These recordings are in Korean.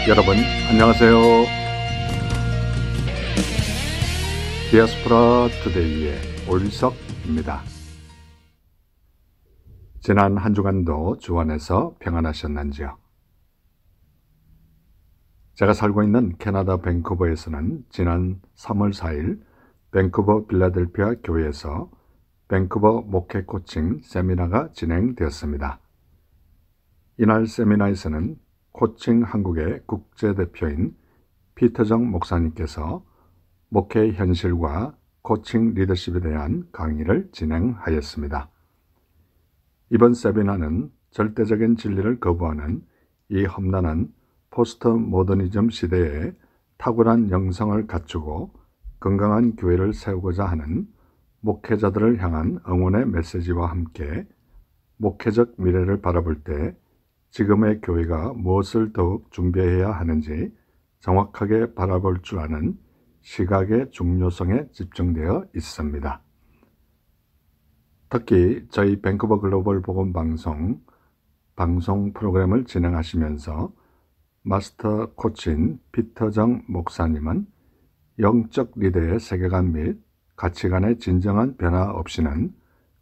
여러분 안녕하세요. 디아스포라 투데이의 오일석입니다. 지난 한 주간도 주 안에서 평안하셨는지요? 제가 살고 있는 캐나다 밴쿠버에서는 지난 3월 4일 밴쿠버 필라델피아 교회에서 밴쿠버 목회 코칭 세미나가 진행되었습니다. 이날 세미나에서는 코칭 한국의 국제대표인 피터정 목사님께서 목회 현실과 코칭 리더십에 대한 강의를 진행하였습니다. 이번 세미나는 절대적인 진리를 거부하는 이 험난한 포스트 모더니즘 시대에 탁월한 영성을 갖추고 건강한 교회를 세우고자 하는 목회자들을 향한 응원의 메시지와 함께 목회적 미래를 바라볼 때 지금의 교회가 무엇을 더욱 준비해야 하는지 정확하게 바라볼 줄 아는 시각의 중요성에 집중되어 있습니다. 특히 저희 밴쿠버 글로벌 복음 방송 프로그램을 진행하시면서 마스터 코치인 피터정 목사님은 영적 리더의 세계관 및 가치관의 진정한 변화 없이는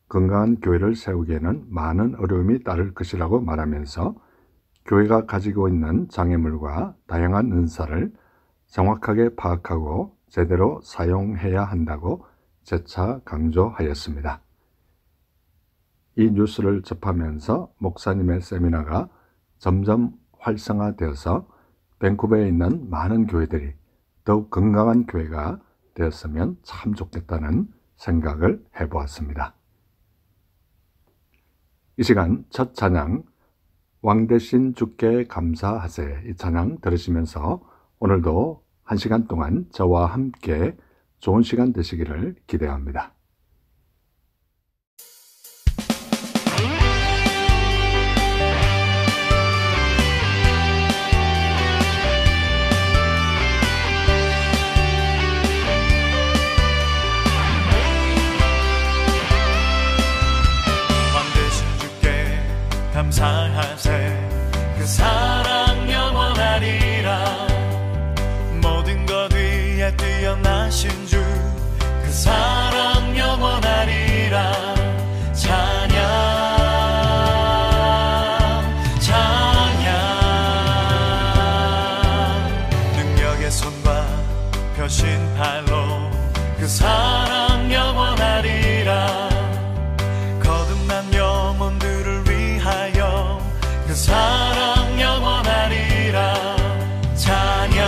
건강한 교회를 세우기에는 많은 어려움이 따를 것이라고 말하면서 교회가 가지고 있는 장애물과 다양한 은사를 정확하게 파악하고 제대로 사용해야 한다고 재차 강조하였습니다. 이 뉴스를 접하면서 목사님의 세미나가 점점 활성화되어서 밴쿠버에 있는 많은 교회들이 더욱 건강한 교회가 되었으면 참 좋겠다는 생각을 해보았습니다. 이 시간 첫 찬양 왕 대신 주께 감사하세, 이 찬양 들으시면서 오늘도 한 시간 동안 저와 함께 좋은 시간 되시기를 기대합니다. 감사하세 그 사랑 영원하리라 모든 것 위에 뛰어나신 주 그 사랑 영원하리라 찬양 능력의 손과 펴신 팔로 그 사랑 영원하리라 거듭난 영혼들을 그 사랑 영원하리라 찬양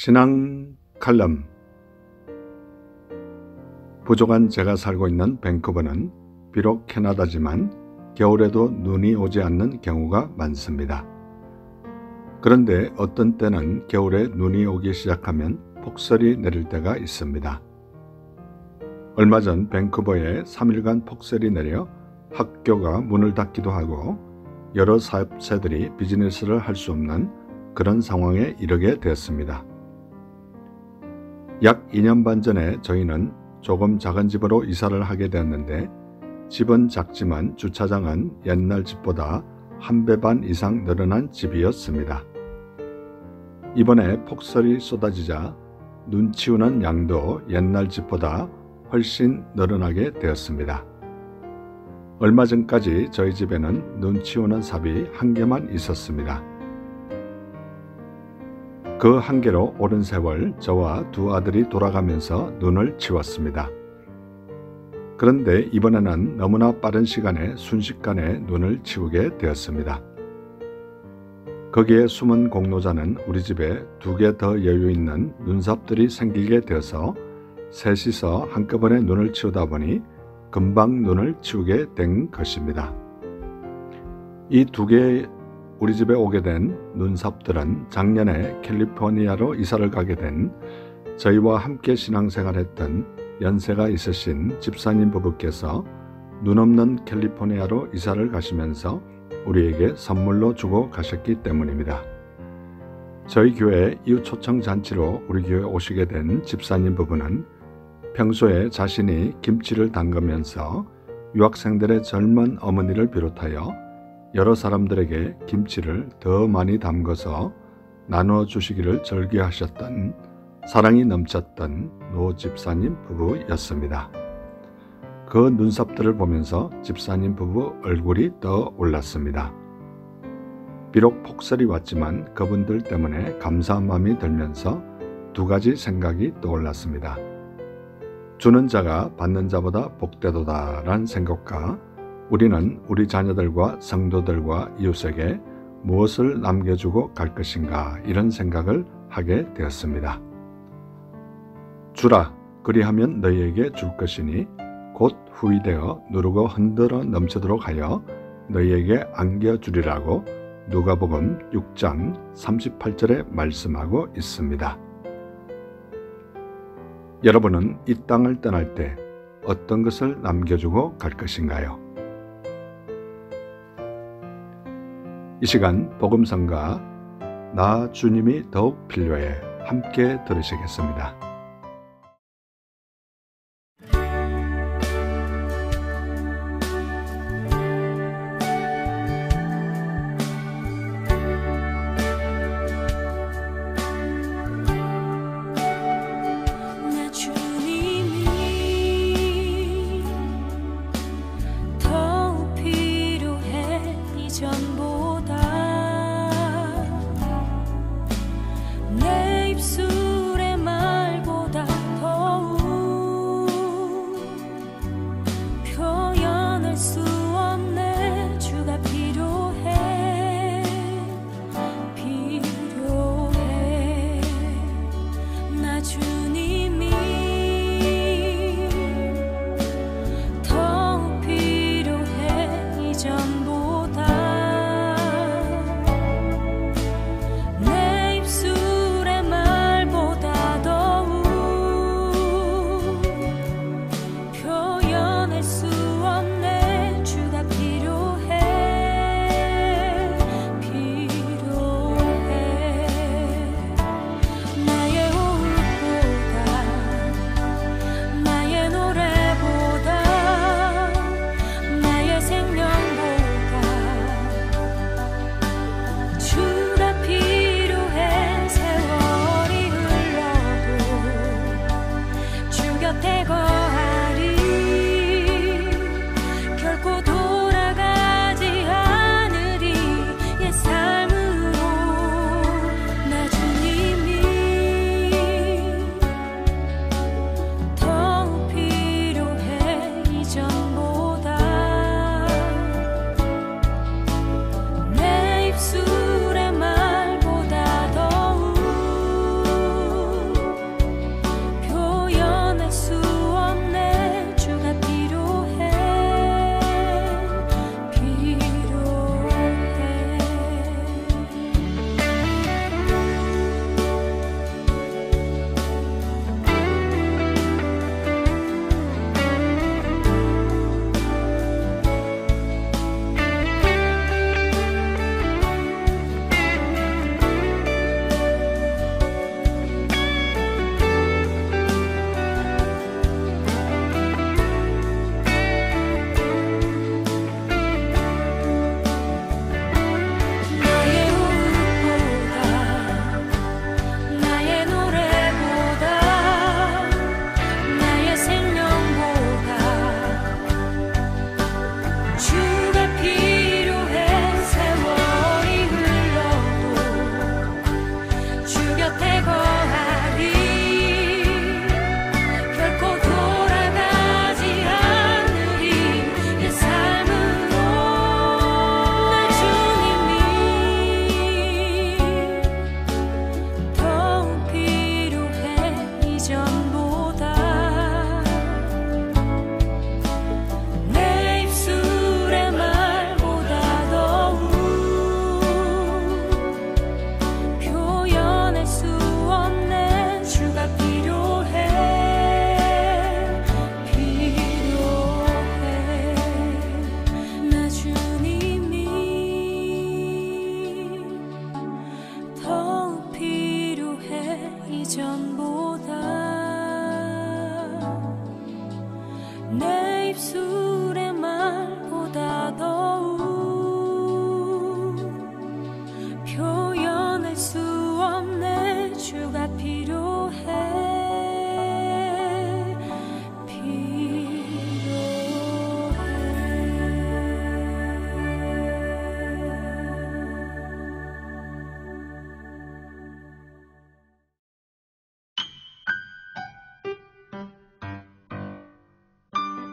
신앙 칼럼. 부족한 제가 살고 있는 밴쿠버는 비록 캐나다지만 겨울에도 눈이 오지 않는 경우가 많습니다. 그런데 어떤 때는 겨울에 눈이 오기 시작하면 폭설이 내릴 때가 있습니다. 얼마 전 밴쿠버에 3일간 폭설이 내려 학교가 문을 닫기도 하고 여러 사업체들이 비즈니스를 할 수 없는 그런 상황에 이르게 되었습니다. 약 2년 반 전에 저희는 조금 작은 집으로 이사를 하게 되었는데 집은 작지만 주차장은 옛날 집보다 1배 반 이상 늘어난 집이었습니다. 이번에 폭설이 쏟아지자 눈 치우는 양도 옛날 집보다 훨씬 늘어나게 되었습니다. 얼마 전까지 저희 집에는 눈 치우는 삽이 1개만 있었습니다. 그 1개로 오랜 세월 저와 2 아들이 돌아가면서 눈을 치웠습니다. 그런데 이번에는 너무나 빠른 시간에 순식간에 눈을 치우게 되었습니다. 거기에 숨은 공로자는 우리 집에 2개 더 여유 있는 눈삽들이 생기게 되어서 셋이서 한꺼번에 눈을 치우다 보니 금방 눈을 치우게 된 것입니다. 이 2개 우리 집에 오게 된 눈삽들은 작년에 캘리포니아로 이사를 가게 된 저희와 함께 신앙생활했던 연세가 있으신 집사님 부부께서 눈 없는 캘리포니아로 이사를 가시면서 우리에게 선물로 주고 가셨기 때문입니다. 저희 교회 이웃 초청 잔치로 우리 교회에 오시게 된 집사님 부부는 평소에 자신이 김치를 담그면서 유학생들의 젊은 어머니를 비롯하여 여러 사람들에게 김치를 더 많이 담궈서 나누어 주시기를 절기하셨던 사랑이 넘쳤던 노 집사님 부부였습니다. 그 눈삽들을 보면서 집사님 부부 얼굴이 떠올랐습니다. 비록 폭설이 왔지만 그분들 때문에 감사한 마음이 들면서 2가지 생각이 떠올랐습니다. 주는 자가 받는 자보다 복되도다 라는 생각과 우리는 우리 자녀들과 성도들과 이웃에게 무엇을 남겨주고 갈 것인가 이런 생각을 하게 되었습니다. 주라 그리하면 너희에게 줄 것이니 곧 후이되어 누르고 흔들어 넘치도록 하여 너희에게 안겨주리라고 누가복음 6장 38절에 말씀하고 있습니다. 여러분은 이 땅을 떠날 때 어떤 것을 남겨주고 갈 것인가요? 이 시간 복음성가 나 주님이 더욱 필요해 함께 들으시겠습니다. 내 입술에 말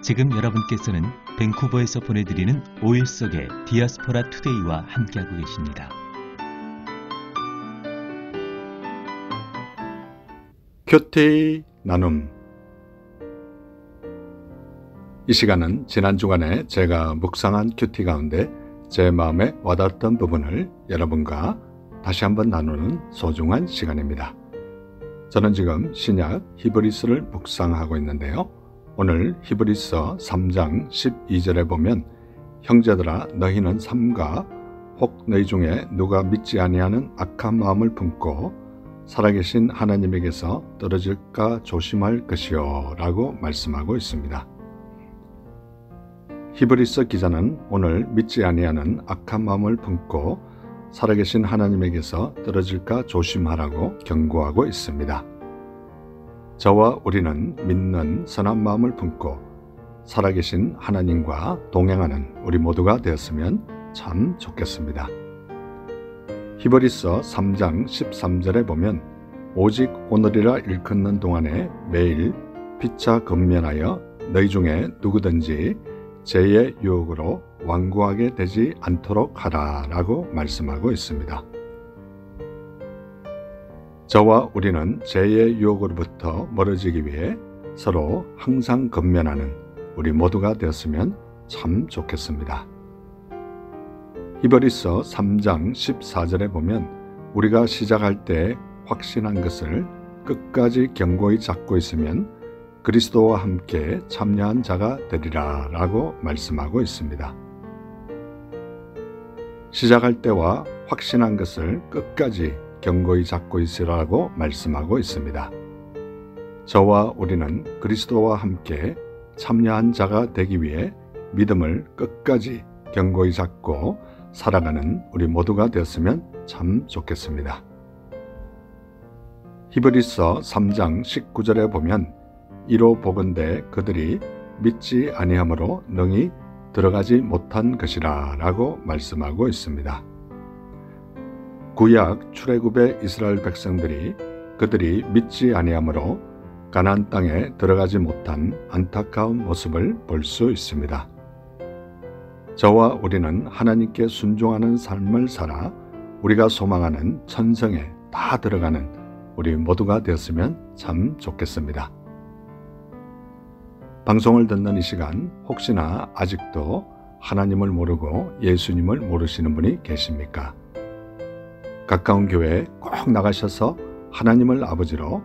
지금 여러분께서는 밴쿠버에서 보내드리는 5일 속의 디아스포라 투데이와 함께하고 계십니다. 큐티 나눔. 이 시간은 지난 주간에 제가 묵상한 큐티 가운데 제 마음에 와닿았던 부분을 여러분과 다시 한번 나누는 소중한 시간입니다. 저는 지금 신약 히브리서를 묵상하고 있는데요. 오늘 히브리서 3장 12절에 보면 형제들아 너희는 삼가 혹 너희 중에 누가 믿지 아니하는 악한 마음을 품고 살아계신 하나님에게서 떨어질까 조심할 것이요 라고 말씀하고 있습니다. 히브리서 기자는 오늘 믿지 아니하는 악한 마음을 품고 살아계신 하나님에게서 떨어질까 조심하라고 경고하고 있습니다. 저와 우리는 믿는 선한 마음을 품고 살아계신 하나님과 동행하는 우리 모두가 되었으면 참 좋겠습니다. 히브리서 3장 13절에 보면 오직 오늘이라 일컫는 동안에 매일 피차 근면하여 너희 중에 누구든지 죄의 유혹으로 완고하게 되지 않도록 하라 라고 말씀하고 있습니다. 저와 우리는 죄의 유혹으로부터 멀어지기 위해 서로 항상 근면하는 우리 모두가 되었으면 참 좋겠습니다. 히브리서 3장 14절에 보면 우리가 시작할 때 확신한 것을 끝까지 견고히 잡고 있으면 그리스도와 함께 참여한 자가 되리라 라고 말씀하고 있습니다. 시작할 때와 확신한 것을 끝까지 견고히 잡고 있으라고 말씀하고 있습니다. 저와 우리는 그리스도와 함께 참여한 자가 되기 위해 믿음을 끝까지 견고히 잡고 살아가는 우리 모두가 되었으면 참 좋겠습니다. 히브리서 3장 19절에 보면 이로 보건대 그들이 믿지 아니함으로 능히 들어가지 못한 것이라 라고 말씀하고 있습니다. 구약 출애굽의 이스라엘 백성들이 그들이 믿지 아니함으로 가나안 땅에 들어가지 못한 안타까운 모습을 볼 수 있습니다. 저와 우리는 하나님께 순종하는 삶을 살아 우리가 소망하는 천성에 다 들어가는 우리 모두가 되었으면 참 좋겠습니다. 방송을 듣는 이 시간 혹시나 아직도 하나님을 모르고 예수님을 모르시는 분이 계십니까? 가까운 교회에 꼭 나가셔서 하나님을 아버지로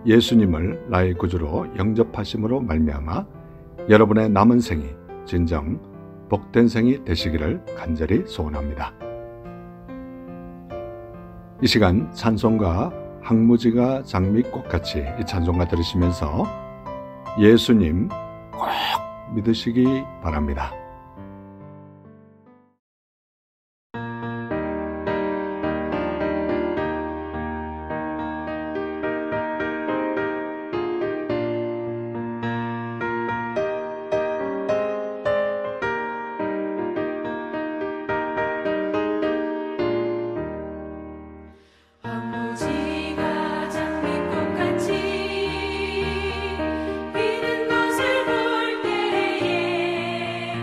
예수님을 나의 구주로 영접하심으로 말미암아 여러분의 남은 생이 진정 복된 생이 되시기를 간절히 소원합니다. 이 시간 찬송가 항무지가 장미꽃같이 이 찬송가 들으시면서 예수님 꼭 믿으시기 바랍니다. 항무지가 장미꽃같이 피는 것을 볼 때에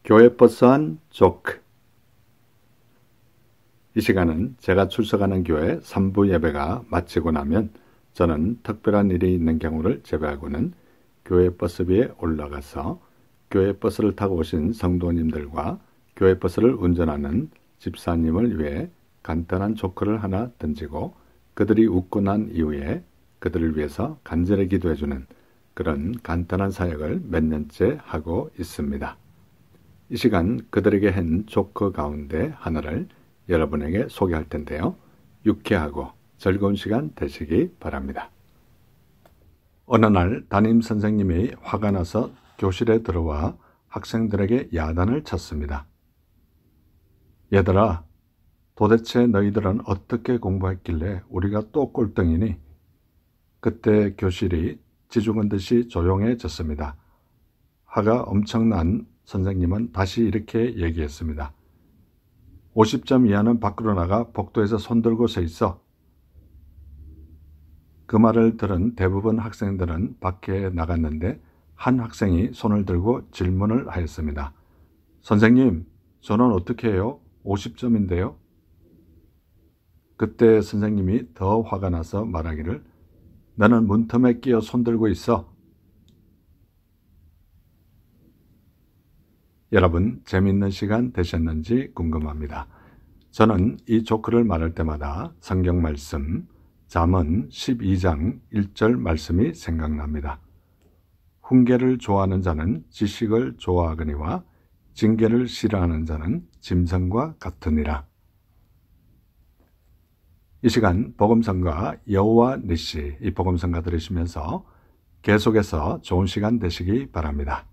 교회 버스한 조크. 이 시간은 제가 출석하는 교회 3부 예배가 마치고 나면 저는 특별한 일이 있는 경우를 제외하고는 교회 버스비에 올라가서 교회 버스를 타고 오신 성도님들과 교회 버스를 운전하는 집사님을 위해 간단한 조크를 하나 던지고 그들이 웃고 난 이후에 그들을 위해서 간절히 기도해주는 그런 간단한 사역을 몇 년째 하고 있습니다. 이 시간 그들에게 한 조크 가운데 하나를 여러분에게 소개할 텐데요. 유쾌하고 즐거운 시간 되시기 바랍니다. 어느 날 담임 선생님이 화가 나서 교실에 들어와 학생들에게 야단을 쳤습니다. 얘들아, 도대체 너희들은 어떻게 공부했길래 우리가 또 꼴등이니? 그때 교실이 지중한 듯이 조용해졌습니다. 화가 엄청난 선생님은 다시 이렇게 얘기했습니다. 50점 이하는 밖으로 나가 복도에서 손들고 서 있어. 그 말을 들은 대부분 학생들은 밖에 나갔는데 한 학생이 손을 들고 질문을 하였습니다. 선생님, 저는 어떻게 해요? 50점인데요. 그때 선생님이 더 화가 나서 말하기를 너는 문틈에 끼어 손들고 있어. 여러분, 재미있는 시간 되셨는지 궁금합니다. 저는 이 조크를 말할 때마다 성경 말씀 잠언 12장 1절 말씀이 생각납니다. 훈계를 좋아하는 자는 지식을 좋아하거니와 징계를 싫어하는 자는 짐승과 같으니라. 이 시간 복음성가 여호와 니시 이 복음성가 들으시면서 계속해서 좋은 시간 되시기 바랍니다.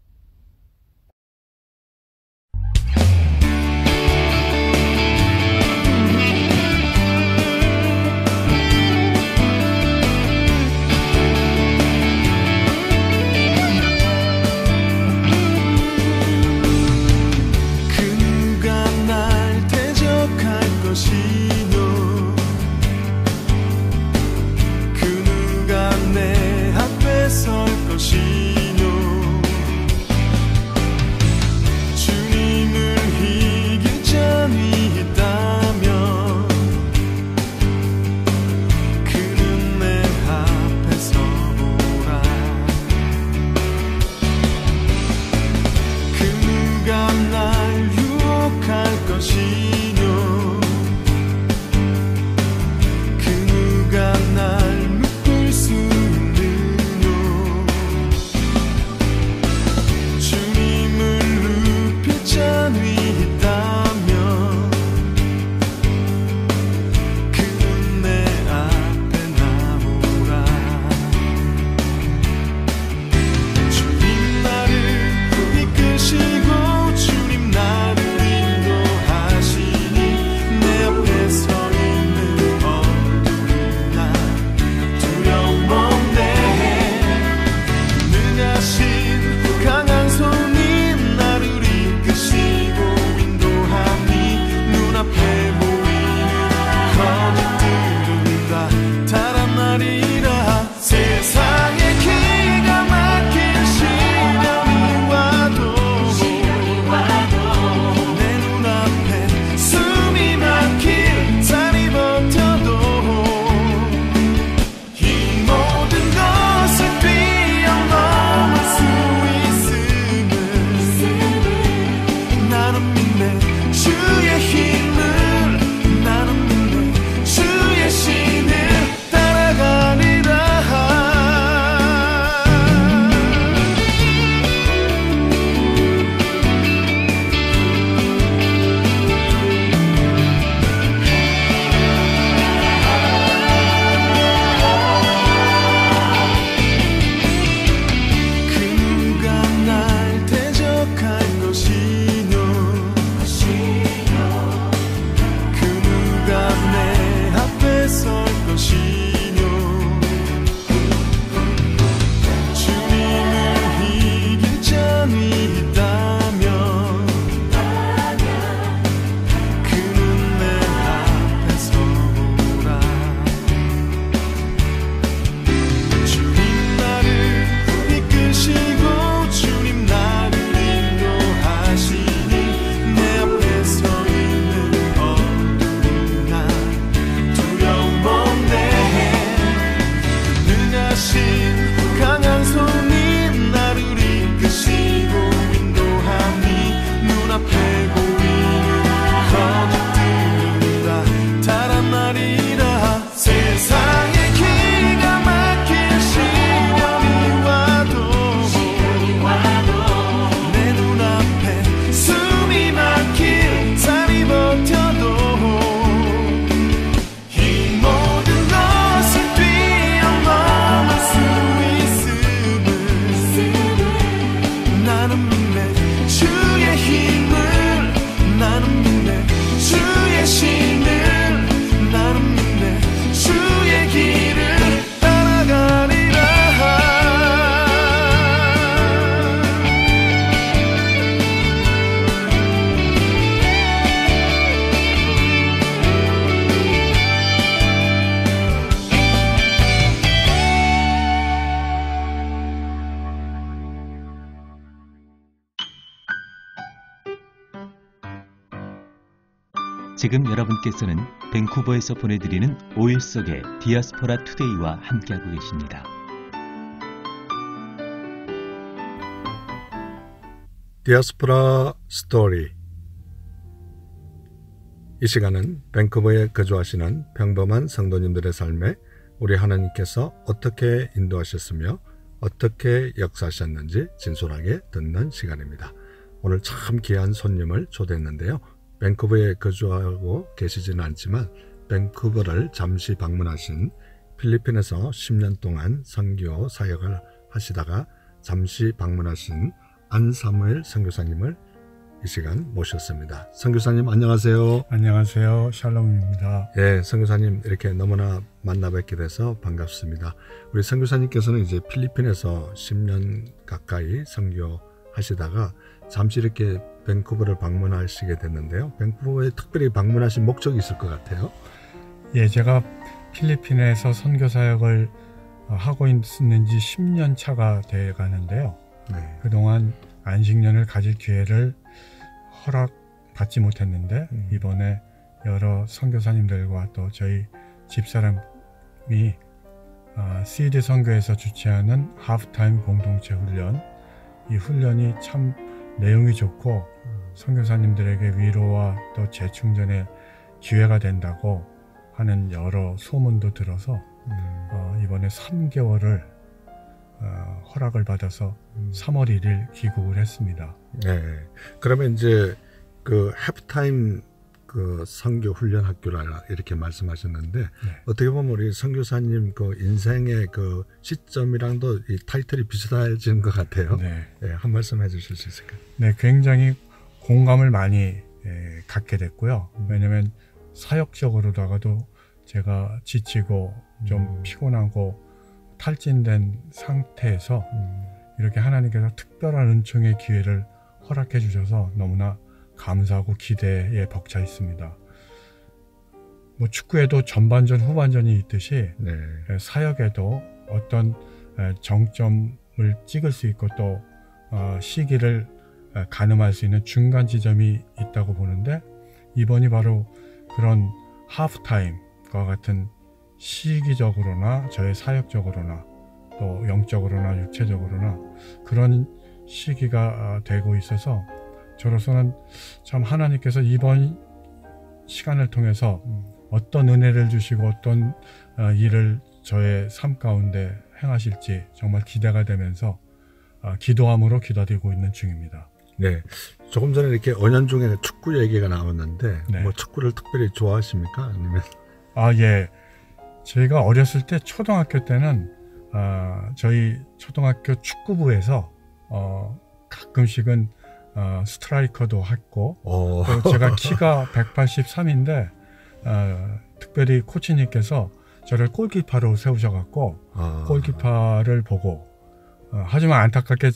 지금 여러분께서는 밴쿠버에서 보내드리는 오일 속의 디아스포라 투데이와 함께하고 계십니다. 디아스포라 스토리. 이 시간은 밴쿠버에 거주하시는 평범한 성도님들의 삶에 우리 하나님께서 어떻게 인도하셨으며 어떻게 역사하셨는지 진솔하게 듣는 시간입니다. 오늘 참 귀한 손님을 초대했는데요. 밴쿠버에 거주하고 계시지는 않지만 밴쿠버를 잠시 방문하신 필리핀에서 10년 동안 선교 사역을 하시다가 잠시 방문하신 안사무엘 선교사님을 이 시간 모셨습니다. 선교사님 안녕하세요. 안녕하세요. 샬롬입니다. 예, 선교사님 이렇게 너무나 만나 뵙게 돼서 반갑습니다. 우리 선교사님께서는 이제 필리핀에서 10년 가까이 선교하시다가 잠시 이렇게 밴쿠버를 방문하시게 됐는데요. 밴쿠버에 특별히 방문하신 목적이 있을 것 같아요. 예, 제가 필리핀에서 선교 사역을 하고 있는 지 10년 차가 돼 가는데요. 네. 그동안 안식년을 가질 기회를 허락받지 못했는데 이번에 여러 선교사님들과 또 저희 집사람이 시드 선교에서 주최하는 하프타임 공동체 훈련, 이 훈련이 참 내용이 좋고 선교사님들에게 위로와 또 재충전의 기회가 된다고 하는 여러 소문도 들어서 이번에 3개월을 허락을 받아서 3월 1일 귀국을 했습니다. 네. 그러면 이제 그 하프타임 그 선교 훈련 학교라 이렇게 말씀하셨는데 네. 어떻게 보면 우리 선교사님 그 인생의 그 시점이랑도 이 타이틀이 비슷해지는 것 같아요. 네. 네, 한 말씀 해주실 수 있을까요? 네, 굉장히 공감을 많이 갖게 됐고요. 왜냐하면 사역적으로다가도 제가 지치고 좀 피곤하고 탈진된 상태에서 이렇게 하나님께서 특별한 은총의 기회를 허락해 주셔서 너무나 감사하고 기대에 벅차 있습니다. 뭐 축구에도 전반전 후반전이 있듯이 네. 사역에도 어떤 정점을 찍을 수 있고 또 시기를 가늠할 수 있는 중간 지점이 있다고 보는데 이번이 바로 그런 하프타임과 같은 시기적으로나 저의 사역적으로나 또 영적으로나 육체적으로나 그런 시기가 되고 있어서 저로서는 참 하나님께서 이번 시간을 통해서 어떤 은혜를 주시고 어떤 일을 저의 삶 가운데 행하실지 정말 기대가 되면서 기도함으로 기다리고 있는 중입니다. 네. 조금 전에 이렇게 언연중에 축구 얘기가 나왔는데 네. 뭐 축구를 특별히 좋아하십니까? 아니면 예. 제가 어렸을 때 초등학교 때는 저희 초등학교 축구부에서 가끔씩은 스트라이커도 했고 또 제가 키가 183인데 특별히 코치님께서 저를 골키퍼로 세우셔갖고 골키퍼를 보고 하지만 안타깝게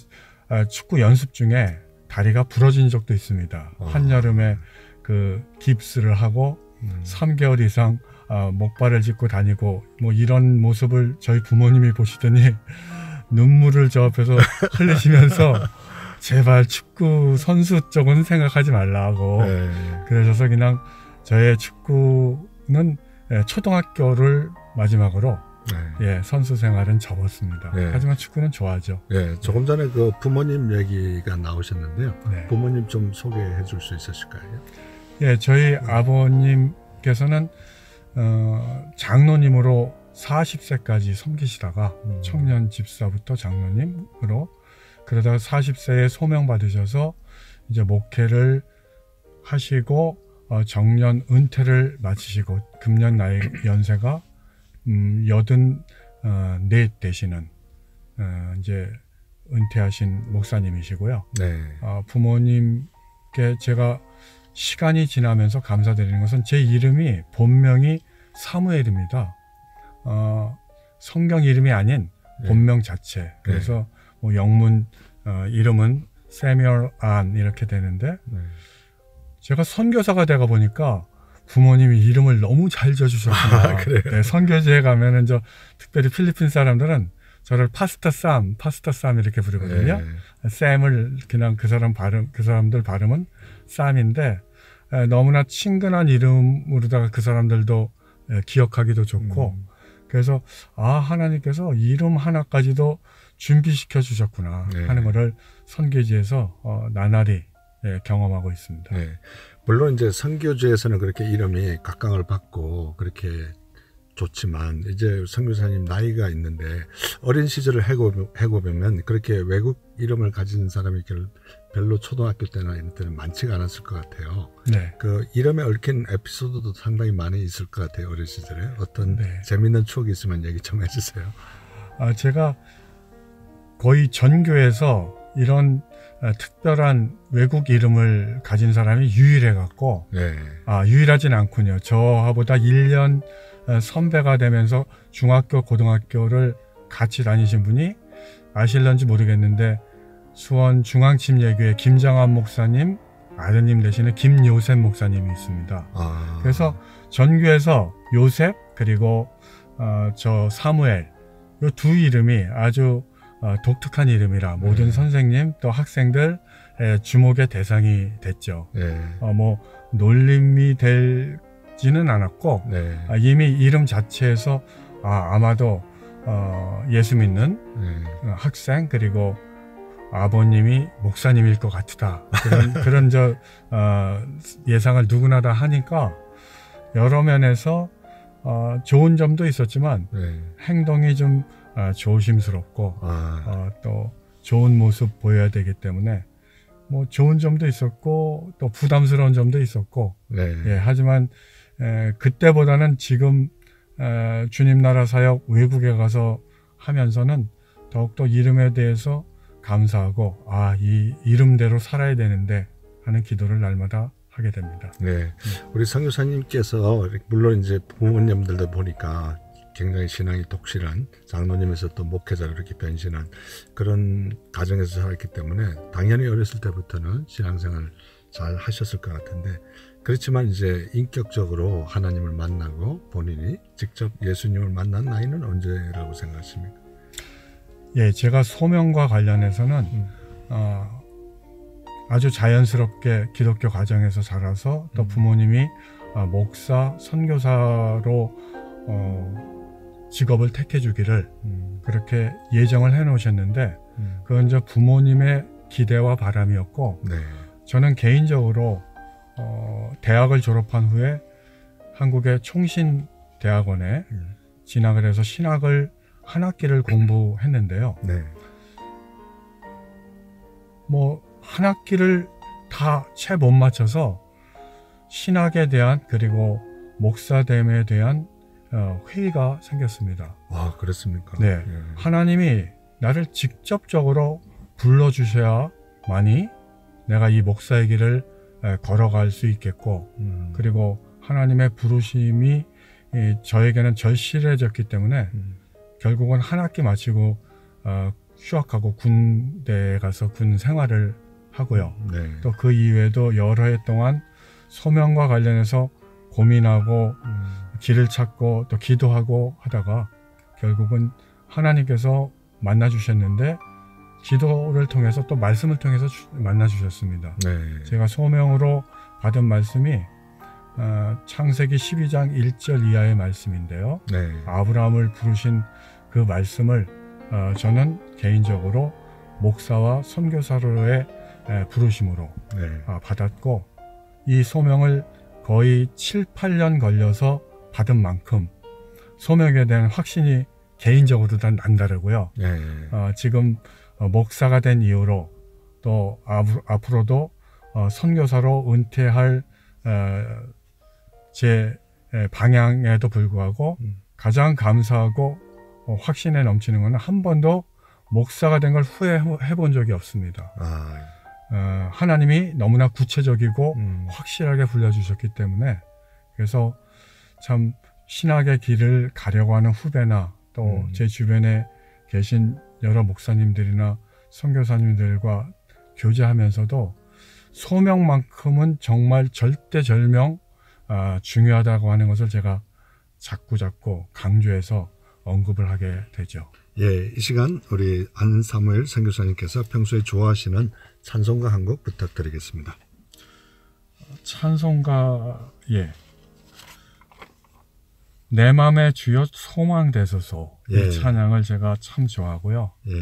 축구 연습 중에 다리가 부러진 적도 있습니다. 한여름에 그 깁스를 하고 3개월 이상 목발을 짚고 다니고 뭐 이런 모습을 저희 부모님이 보시더니 눈물을 저 앞에서 흘리시면서 제발 축구 선수 쪽은 생각하지 말라고 네. 그러셔서 그냥 저의 축구는 초등학교를 마지막으로 선수 생활은 접었습니다. 네. 하지만 축구는 좋아하죠. 네, 조금 전에 그 부모님 얘기가 나오셨는데요. 네. 부모님 좀 소개해 줄 수 있으실까요? 예, 저희 아버님께서는 장로님으로 40세까지 섬기시다가 청년 집사부터 장로님으로 그러다가 40세에 소명 받으셔서 이제 목회를 하시고 정년 은퇴를 마치시고 금년 나이 연세가 84 되시는 이제 은퇴하신 목사님이시고요. 네. 부모님께 제가 시간이 지나면서 감사드리는 것은 제 이름이 본명이 사무엘입니다. 성경 이름이 아닌 본명 자체. 그래서 뭐 영문 이름은 세뮤얼 안 이렇게 되는데 제가 선교사가 되가 보니까 부모님이 이름을 너무 잘 지어주셨습니다. 네, 선교지에 가면은 특별히 필리핀 사람들은 저를 파스타 쌈 이렇게 부르거든요. 쌈을 그냥 그 사람들 발음은 쌈인데 너무나 친근한 이름으로다가 그 사람들도 기억하기도 좋고 그래서 하나님께서 이름 하나까지도 준비시켜 주셨구나 네. 하는 것을 선교지에서 나날이 경험하고 있습니다. 네. 물론 이제 선교지에서는 그렇게 이름이 각광을 받고 그렇게 좋지만 이제 선교사님 나이가 있는데 어린 시절을 해고보면 그렇게 외국 이름을 가진 사람이 별로 초등학교 때나 이런 때는 많지가 않았을 것 같아요. 네. 그 이름에 얽힌 에피소드도 상당히 많이 있을 것 같아요. 어린 시절에 어떤 네. 재밌는 추억이 있으면 얘기 좀 해주세요. 제가 거의 전교에서 이런 특별한 외국 이름을 가진 사람이 유일해 갖고 네. 유일하진 않군요. 저보다 1년 선배가 되면서 중학교, 고등학교를 같이 다니신 분이 아실런지 모르겠는데 수원 중앙침례교회 김정환 목사님 아드님 되시는 김요셉 목사님이 있습니다. 그래서 전교에서 요셉 그리고 저 사무엘 이 두 이름이 아주 독특한 이름이라 모든 선생님 또 학생들 주목의 대상이 됐죠. 네. 뭐 놀림이 되지는 않았고 네. 이미 이름 자체에서 아마도 예수 믿는 학생 그리고 아버님이 목사님일 것 같다 그런 예상을 누구나 다 하니까 여러 면에서 좋은 점도 있었지만 네. 행동이 좀 조심스럽고 또 좋은 모습 보여야 되기 때문에 뭐 좋은 점도 있었고 또 부담스러운 점도 있었고 네. 하지만 그때보다는 지금 주님 나라 사역 외국에 가서 하면서는 더욱더 이름에 대해서 감사하고 이 이름대로 살아야 되는데 하는 기도를 날마다 하게 됩니다. 네. 우리 선교사님께서 물론 이제 부모님들도 보니까 굉장히 신앙이 독실한 장로님에서 또 목회자로 이렇게 변신한 그런 가정에서 살았기 때문에 당연히 어렸을 때부터는 신앙생활을 잘 하셨을 것 같은데 그렇지만 이제 인격적으로 하나님을 만나고 본인이 직접 예수님을 만난 나이는 언제라고 생각하십니까? 제가 소명과 관련해서는 아주 자연스럽게 기독교 가정에서 자라서 또 부모님이 목사, 선교사로 직업을 택해 주기를 그렇게 예정을 해 놓으셨는데 그건 이제 부모님의 기대와 바람이었고 네. 저는 개인적으로 대학을 졸업한 후에 한국의 총신대학원에 진학을 해서 신학을 한 학기를 공부했는데요. 네. 뭐 한 학기를 다 채 못 맞춰서 신학에 대한 그리고 목사됨에 대한 회의가 생겼습니다. 그렇습니까? 네. 하나님이 나를 직접적으로 불러주셔야만이 내가 이 목사의 길을 걸어갈 수 있겠고 그리고 하나님의 부르심이 저에게는 절실해졌기 때문에 결국은 한 학기 마치고 휴학하고 군대에 가서 군 생활을 하고요. 네. 또 그 이외에도 여러 해 동안 소명과 관련해서 고민하고 길을 찾고 또 기도하고 하다가 결국은 하나님께서 만나주셨는데 기도를 통해서 또 말씀을 통해서 만나주셨습니다. 네. 제가 소명으로 받은 말씀이 창세기 12장 1절 이하의 말씀인데요. 네. 아브라함을 부르신 그 말씀을 저는 개인적으로 목사와 선교사로의 부르심으로 네. 받았고 이 소명을 거의 7, 8년 걸려서 받은 만큼 소명에 대한 확신이 개인적으로 다 난다르고요. 네. 지금 목사가 된 이후로 또 앞으로도 선교사로 은퇴할 제 방향에도 불구하고 가장 감사하고 확신에 넘치는 것은 한 번도 목사가 된 걸 후회해 본 적이 없습니다. 하나님이 너무나 구체적이고 확실하게 불러주셨기 때문에 그래서 참 신학의 길을 가려고 하는 후배나 또 제 주변에 계신 여러 목사님들이나 선교사님들과 교제하면서도 소명만큼은 정말 절대절명 중요하다고 하는 것을 제가 자꾸 강조해서 언급을 하게 되죠. 이 시간 우리 안사무엘 선교사님께서 평소에 좋아하시는 찬송가 한 곡 부탁드리겠습니다. 찬송가에 내 맘의 주여 소망되소서 예. 이 찬양을 제가 참 좋아하고요. 예.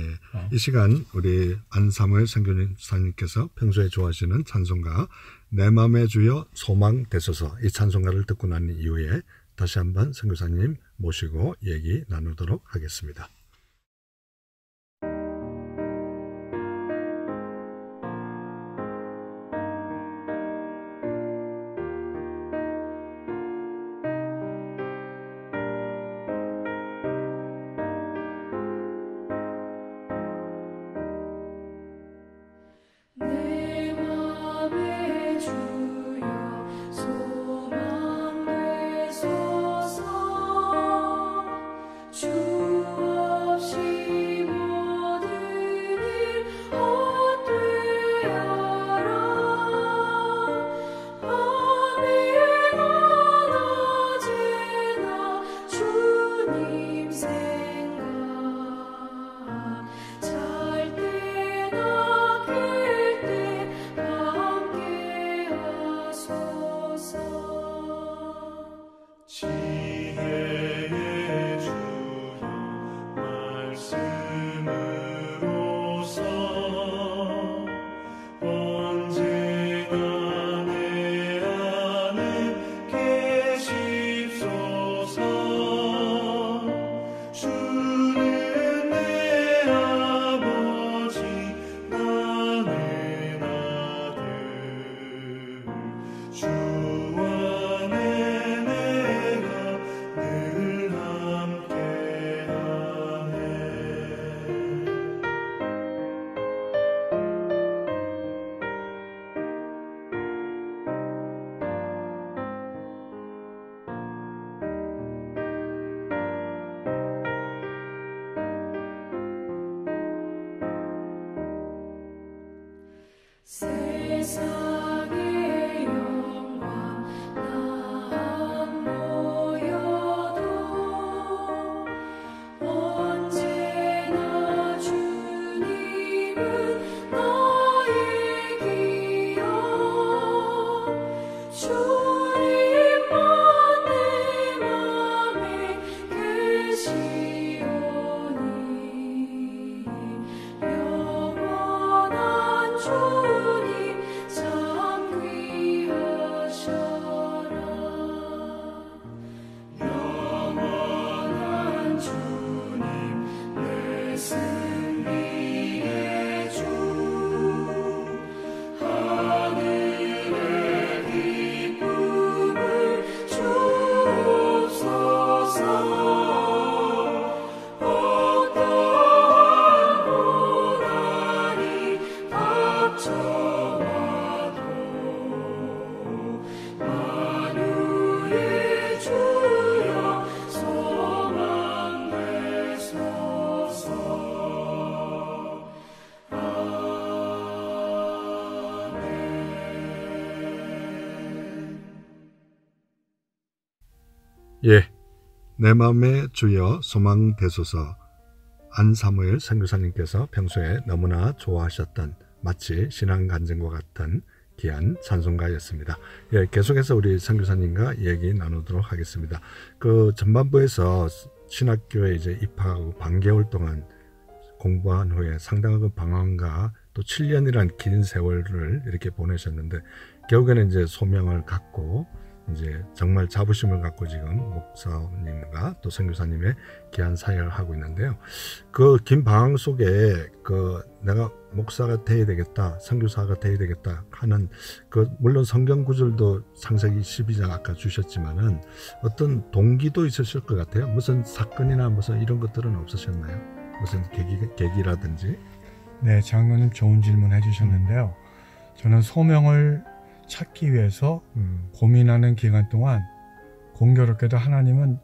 이 시간 우리 안사무엘 선교사님께서 평소에 좋아하시는 찬송가 내 맘의 주여 소망되소서 이 찬송가를 듣고 난 이후에 다시 한번 선교사님 모시고 얘기 나누도록 하겠습니다. 내 맘의 주여 소망되소서 주 없이 모든 일 헛되어라 아멘 언제나 주님 생각 잘 때나 깰 때 함께 하소서 지혜의 주여 말씀으로서 언제나 내 안에 계십소서 주는 내 아버지 나는 아들 주 안에 내가 늘 함께하네. 세상의 영광 나 안 보여도 언제나 주님은 나의 기여 주님만 내 맘에 계시오니 영원한 주님 참 귀하셔라 영원한 주님 내 승리의 주 하늘의 기쁨을 주옵소서 어떠한 고난이 닥쳐와도 만유의 주여 소망되소서 예, 내 마음의 주여 소망되소서 안사무엘 선교사님께서 평소에 너무나 좋아하셨던 마치 신앙 간증과 같은 귀한 찬송가였습니다. 예, 계속해서 우리 선교사님과 얘기 나누도록 하겠습니다. 그 전반부에서 신학교에 이제 입학하고 반개월 동안 공부한 후에 상당한 그 방황과 또 7년이란 긴 세월을 이렇게 보내셨는데 결국에는 이제 소명을 갖고 이제 정말 자부심을 갖고 지금 목사님과 또 선교사님의 귀한 사역을 하고 있는데요. 그 긴 방황 속에 그 내가 목사가 돼야 되겠다, 선교사가 돼야 되겠다 하는 그 물론 성경 구절도 창세기 12장 아까 주셨지만은 어떤 동기도 있으실 것 같아요. 무슨 사건이나 무슨 이런 것들은 없으셨나요? 무슨 계기라든지? 네, 장로님 좋은 질문 해주셨는데요. 저는 소명을 찾기 위해서 고민하는 기간 동안 공교롭게도 하나님은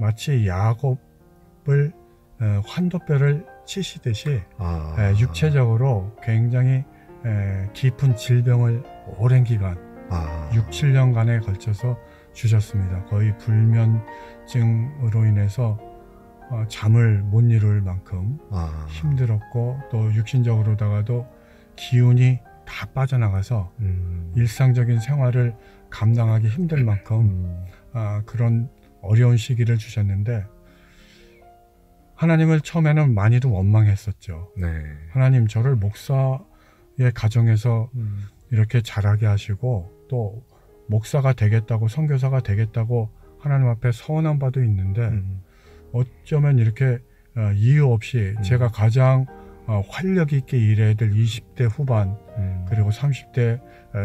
마치 야곱을 환도뼈를 치시듯이 육체적으로 굉장히 깊은 질병을 오랜 기간 6, 7년간에 걸쳐서 주셨습니다. 거의 불면증으로 인해서 잠을 못 이룰 만큼 힘들었고 또 육신적으로다가도 기운이 다 빠져나가서 일상적인 생활을 감당하기 힘들 만큼 그런 어려운 시기를 주셨는데 하나님을 처음에는 많이도 원망했었죠. 네. 하나님 저를 목사의 가정에서 이렇게 자라게 하시고 또 목사가 되겠다고 선교사가 되겠다고 하나님 앞에 서원한 바도 있는데 어쩌면 이렇게 이유 없이 제가 가장 활력 있게 일해야 될 20대 후반 그리고 30대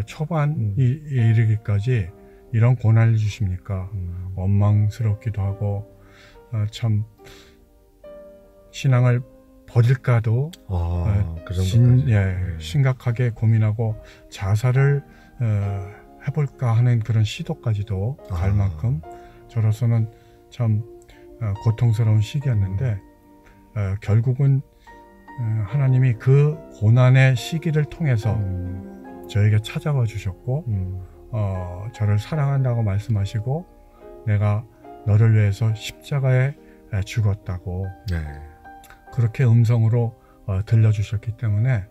초반이 이르기까지 이런 고난을 주십니까? 원망스럽기도 하고 참 신앙을 버릴까도 그 정도까지. 심각하게 고민하고 자살을 해볼까 하는 그런 시도까지도 갈 만큼 저로서는 참 고통스러운 시기였는데 결국은 하나님이 그 고난의 시기를 통해서 저에게 찾아와 주셨고 저를 사랑한다고 말씀하시고 내가 너를 위해서 십자가에 죽었다고 그렇게 음성으로 들려주셨기 때문에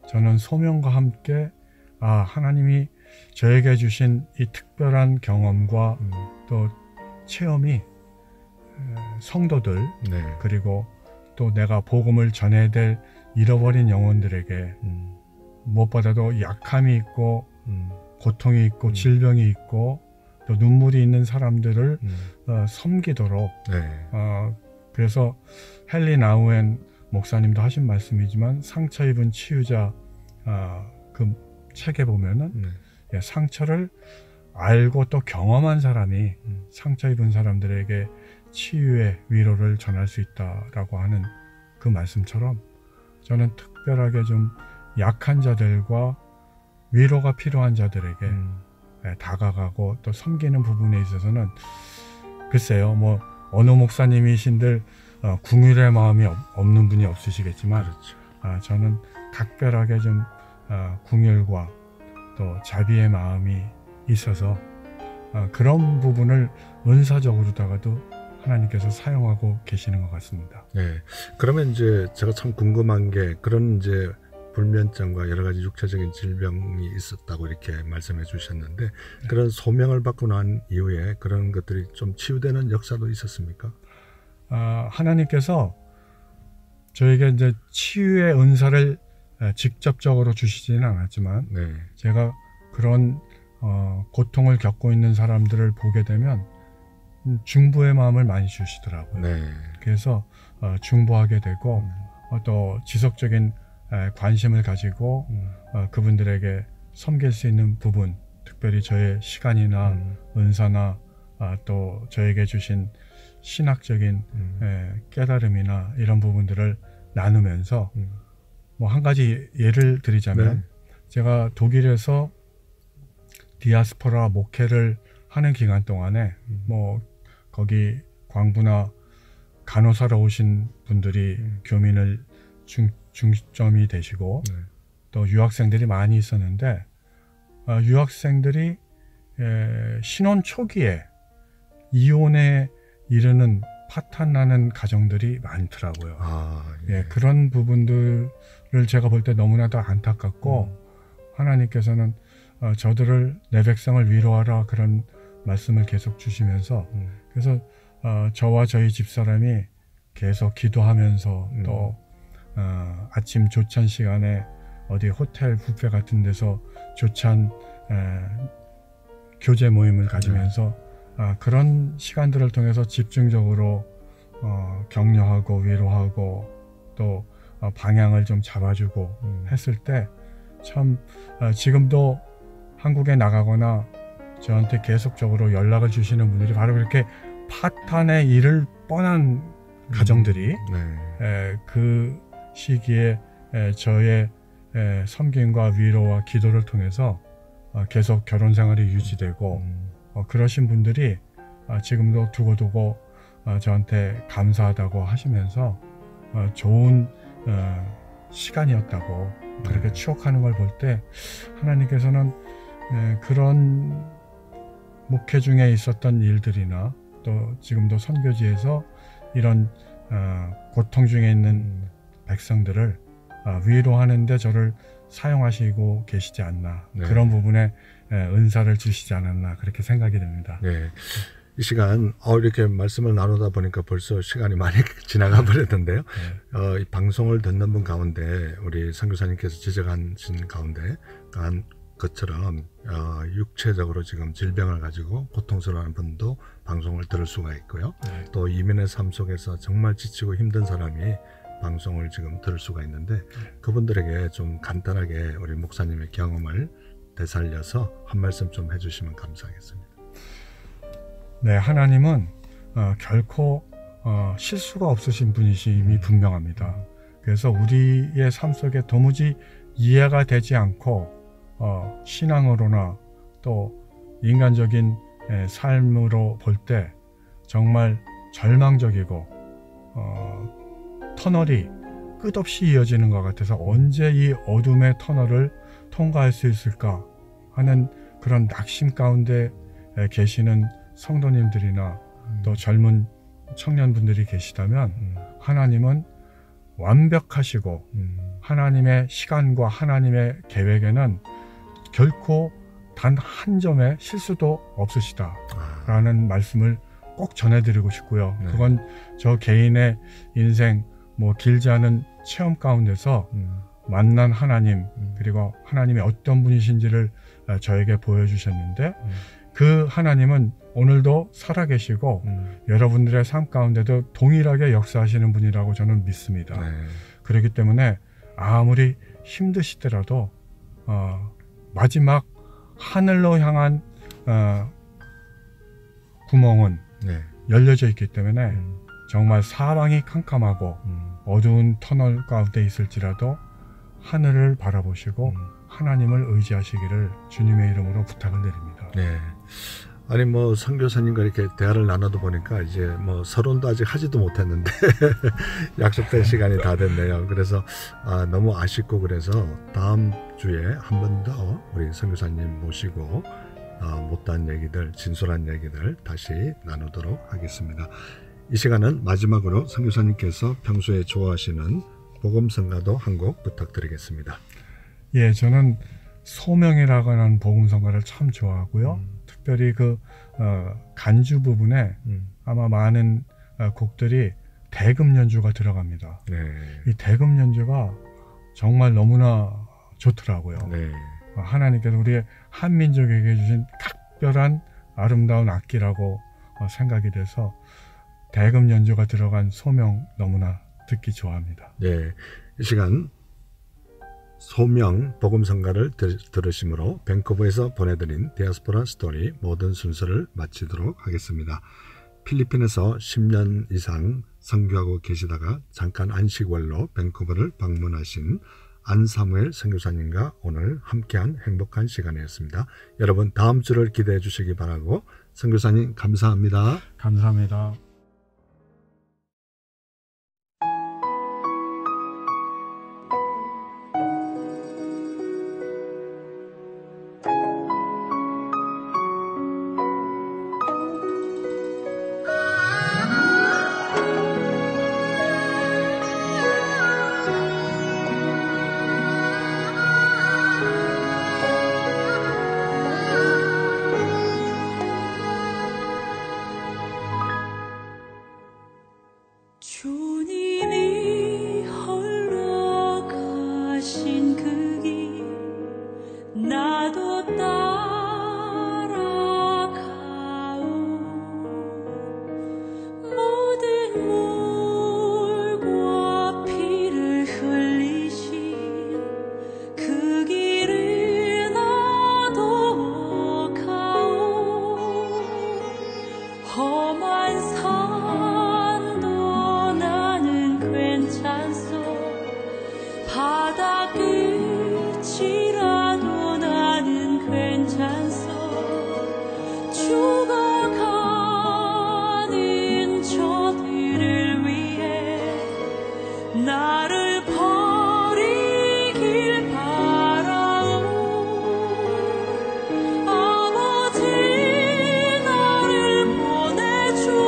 저는 소명과 함께 하나님이 저에게 주신 이 특별한 경험과 또 체험이 성도들 그리고 또 내가 복음을 전해야 될 잃어버린 영혼들에게 무엇보다도 약함이 있고 고통이 있고 질병이 있고 또 눈물이 있는 사람들을 섬기도록 그래서 헨리 나우엔 목사님도 하신 말씀이지만 상처 입은 치유자 그 책에 보면은 상처를 알고 또 경험한 사람이 상처 입은 사람들에게 치유의 위로를 전할 수 있다라고 하는 그 말씀처럼 저는 특별하게 좀 약한 자들과 위로가 필요한 자들에게 다가가고 또 섬기는 부분에 있어서는 글쎄요 뭐 어느 목사님이신들 궁율의 마음이 없는 분이 없으시겠지만 저는 각별하게 좀 궁율과 또 자비의 마음이 있어서 그런 부분을 은사적으로다가도 하나님께서 사용하고 계시는 것 같습니다. 네. 그러면 이제 제가 참 궁금한 게 그런 이제 불면증과 여러 가지 육체적인 질병이 있었다고 이렇게 말씀해 주셨는데 그런 소명을 받고 난 이후에 그런 것들이 좀 치유되는 역사도 있었습니까? 하나님께서 저에게 이제 치유의 은사를 직접적으로 주시지는 않았지만 제가 그런 고통을 겪고 있는 사람들을 보게 되면 중보의 마음을 많이 주시더라고요. 그래서 중보하게 되고 또 지속적인 관심을 가지고 그분들에게 섬길 수 있는 부분, 특별히 저의 시간이나 은사나 또 저에게 주신 신학적인 깨달음이나 이런 부분들을 나누면서 뭐 한 가지 예를 드리자면 제가 독일에서 디아스포라 목회를 하는 기간 동안에 뭐 거기 광부나 간호사로 오신 분들이 교민을 중점이 되시고 또 유학생들이 많이 있었는데 유학생들이 신혼 초기에 이혼에 이르는 파탄나는 가정들이 많더라고요. 그런 부분들을 제가 볼 때 너무나도 안타깝고 하나님께서는 저들을 내 백성을 위로하라 그런 말씀을 계속 주시면서 그래서 저와 저희 집사람이 계속 기도하면서 또 아침 조찬 시간에 어디 호텔 뷔페 같은 데서 조찬 교제 모임을 가지면서 그런 시간들을 통해서 집중적으로 격려하고 위로하고 또 방향을 좀 잡아주고 했을 때 참 지금도 한국에 나가거나 저한테 계속적으로 연락을 주시는 분들이 바로 그렇게 파탄에 이를 뻔한 가정들이 그 시기에 저의 섬김과 위로와 기도를 통해서 계속 결혼 생활이 유지되고 그러신 분들이 지금도 두고두고 저한테 감사하다고 하시면서 좋은 시간이었다고 그렇게 추억하는 걸 볼 때 하나님께서는 그런 목회 중에 있었던 일들이나 또 지금도 선교지에서 이런 고통 중에 있는 백성들을 위로하는데 저를 사용하시고 계시지 않나. 네. 그런 부분에 은사를 주시지 않았나 그렇게 생각이 됩니다. 네. 이 시간 이렇게 말씀을 나누다 보니까 벌써 시간이 많이 지나가 버렸는데요. 이 방송을 듣는 분 가운데 우리 선교사님께서 지적하신 가운데 한 것처럼 육체적으로 지금 질병을 가지고 고통스러워하는 분도 방송을 들을 수가 있고요. 네. 또 이민의 삶 속에서 정말 지치고 힘든 사람이 방송을 지금 들을 수가 있는데 그분들에게 좀 간단하게 우리 목사님의 경험을 되살려서 한 말씀 좀 해주시면 감사하겠습니다. 네, 하나님은 결코 실수가 없으신 분이심이 분명합니다. 그래서 우리의 삶 속에 도무지 이해가 되지 않고 신앙으로나 또 인간적인 삶으로 볼 때 정말 절망적이고 터널이 끝없이 이어지는 것 같아서 언제 이 어둠의 터널을 통과할 수 있을까 하는 그런 낙심 가운데 계시는 성도님들이나 또 젊은 청년분들이 계시다면 하나님은 완벽하시고 하나님의 시간과 하나님의 계획에는 결코 단 한 점의 실수도 없으시다라는 말씀을 꼭 전해드리고 싶고요. 네. 그건 저 개인의 인생 길지 않은 체험 가운데서 만난 하나님 그리고 하나님이 어떤 분이신지를 저에게 보여주셨는데 그 하나님은 오늘도 살아계시고 여러분들의 삶 가운데도 동일하게 역사하시는 분이라고 저는 믿습니다. 네. 그렇기 때문에 아무리 힘드시더라도 마지막 하늘로 향한 구멍은 네. 열려져 있기 때문에 정말 사방이 캄캄하고 어두운 터널 가운데 있을지라도 하늘을 바라보시고 하나님을 의지하시기를 주님의 이름으로 부탁을 드립니다. 네. 아니 선교사님과 이렇게 대화를 나눠도 보니까 이제 서론도 아직 하지도 못했는데 약속된 시간이 다 됐네요. 그래서 너무 아쉽고 그래서 다음 주에 한 번 더 우리 선교사님 모시고 못다한 얘기들, 진솔한 얘기들 다시 나누도록 하겠습니다. 이 시간은 마지막으로 선교사님께서 평소에 좋아하시는 복음성가도 한 곡 부탁드리겠습니다. 예, 저는 소명이라고 하는 복음성가를 참 좋아하고요. 특별히 그 간주 부분에 아마 많은 곡들이 대금 연주가 들어갑니다. 네. 이 대금 연주가 정말 너무나 좋더라고요. 네. 하나님께서 우리 한민족에게 주신 각별한 아름다운 악기라고 생각이 돼서 대금 연주가 들어간 소명 너무나 듣기 좋아합니다. 네. 이 시간 소명 복음성가를 들으심으로 밴쿠버에서 보내드린 디아스포라 스토리 모든 순서를 마치도록 하겠습니다. 필리핀에서 10년 이상 선교하고 계시다가 잠깐 안식월로 밴쿠버를 방문하신 안사무엘 선교사님과 오늘 함께한 행복한 시간이었습니다. 여러분 다음 주를 기대해 주시기 바라고 선교사님 감사합니다. 감사합니다. 주님이 홀로 가신 그 길 나도 따라가오 모든 물과 피를 흘리신 그 길을 나도 가오 험한 산도 나는 괜찮소 바다 끝이라도 나는 괜찮소 죽어가는 저들을 위해 나를 버리길 바라오 아버지 나를 보내주옵소서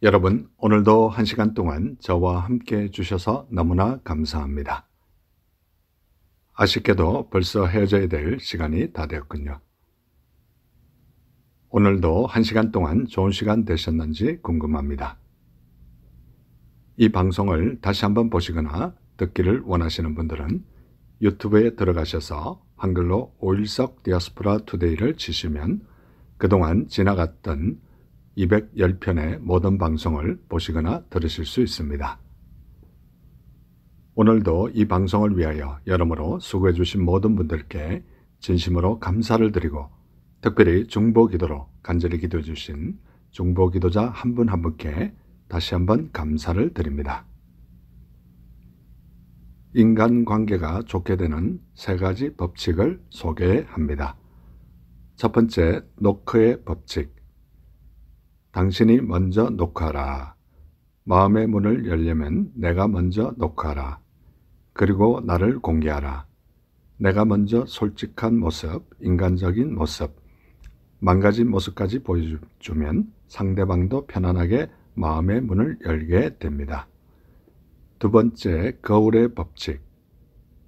여러분, 오늘도 1시간 동안 저와 함께 해주셔서 너무나 감사합니다. 아쉽게도 벌써 헤어져야 될 시간이 다 되었군요. 오늘도 1시간 동안 좋은 시간 되셨는지 궁금합니다. 이 방송을 다시 한번 보시거나 듣기를 원하시는 분들은 유튜브에 들어가셔서 한글로 오일석 디아스포라 투데이를 치시면 그동안 지나갔던 210편의 모든 방송을 보시거나 들으실 수 있습니다. 오늘도 이 방송을 위하여 여러모로 수고해 주신 모든 분들께 진심으로 감사를 드리고 특별히 중보기도로 간절히 기도해 주신 중보기도자 한 분 한 분께 다시 한번 감사를 드립니다. 인간관계가 좋게 되는 3가지 법칙을 소개합니다. 첫 번째, 노크의 법칙. 당신이 먼저 노크하라. 마음의 문을 열려면 내가 먼저 노크하라. 그리고 나를 공개하라. 내가 먼저 솔직한 모습, 인간적인 모습, 망가진 모습까지 보여주면 상대방도 편안하게 마음의 문을 열게 됩니다. 두 번째, 거울의 법칙.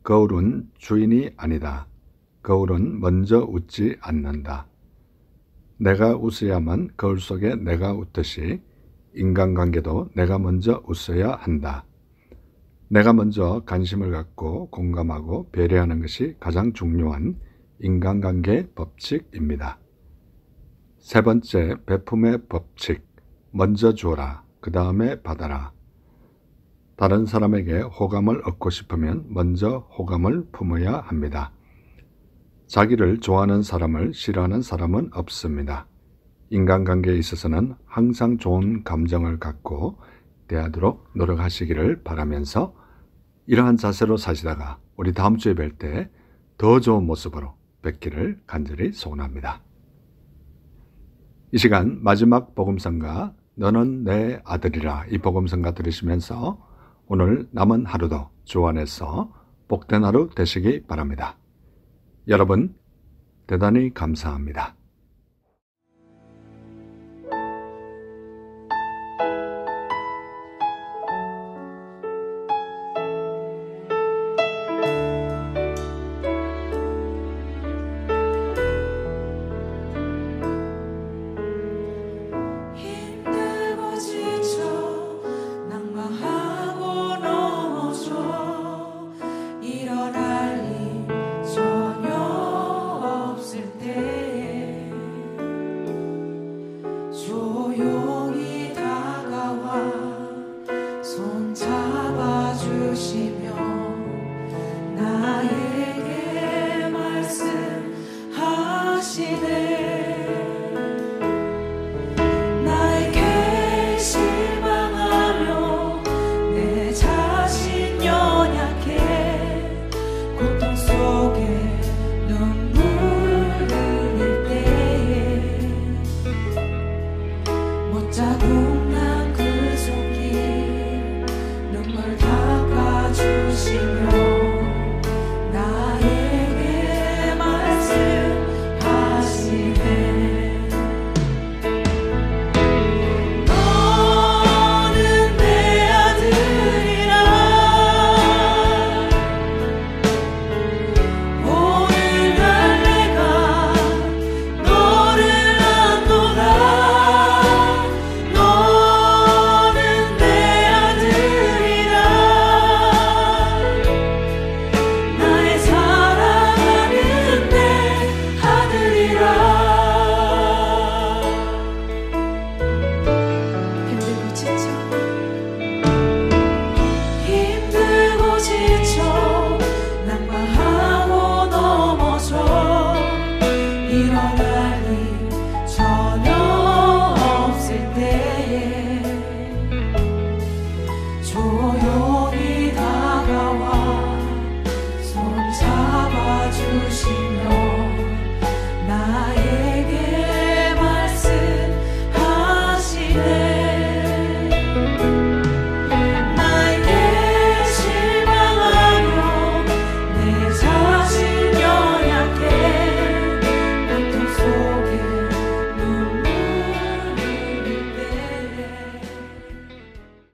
거울은 주인이 아니다. 거울은 먼저 웃지 않는다. 내가 웃어야만 거울 속에 내가 웃듯이 인간관계도 내가 먼저 웃어야 한다. 내가 먼저 관심을 갖고 공감하고 배려하는 것이 가장 중요한 인간관계 법칙입니다. 세 번째, 베품의 법칙. 먼저 주어라. 그 다음에 받아라. 다른 사람에게 호감을 얻고 싶으면 먼저 호감을 품어야 합니다. 자기를 좋아하는 사람을 싫어하는 사람은 없습니다. 인간관계에 있어서는 항상 좋은 감정을 갖고 대하도록 노력하시기를 바라면서 이러한 자세로 사시다가 우리 다음 주에 뵐 때 더 좋은 모습으로 뵙기를 간절히 소원합니다. 이 시간 마지막 복음성가 너는 내 아들이라 이 복음성가 들으시면서 오늘 남은 하루도 주 안에서 복된 하루 되시기 바랍니다. 여러분 대단히 감사합니다. 힘들고 지쳐 낭망하고 넘어져 일어날 일 전혀 없을 때 조용히 다가와 손 잡아주시며 나의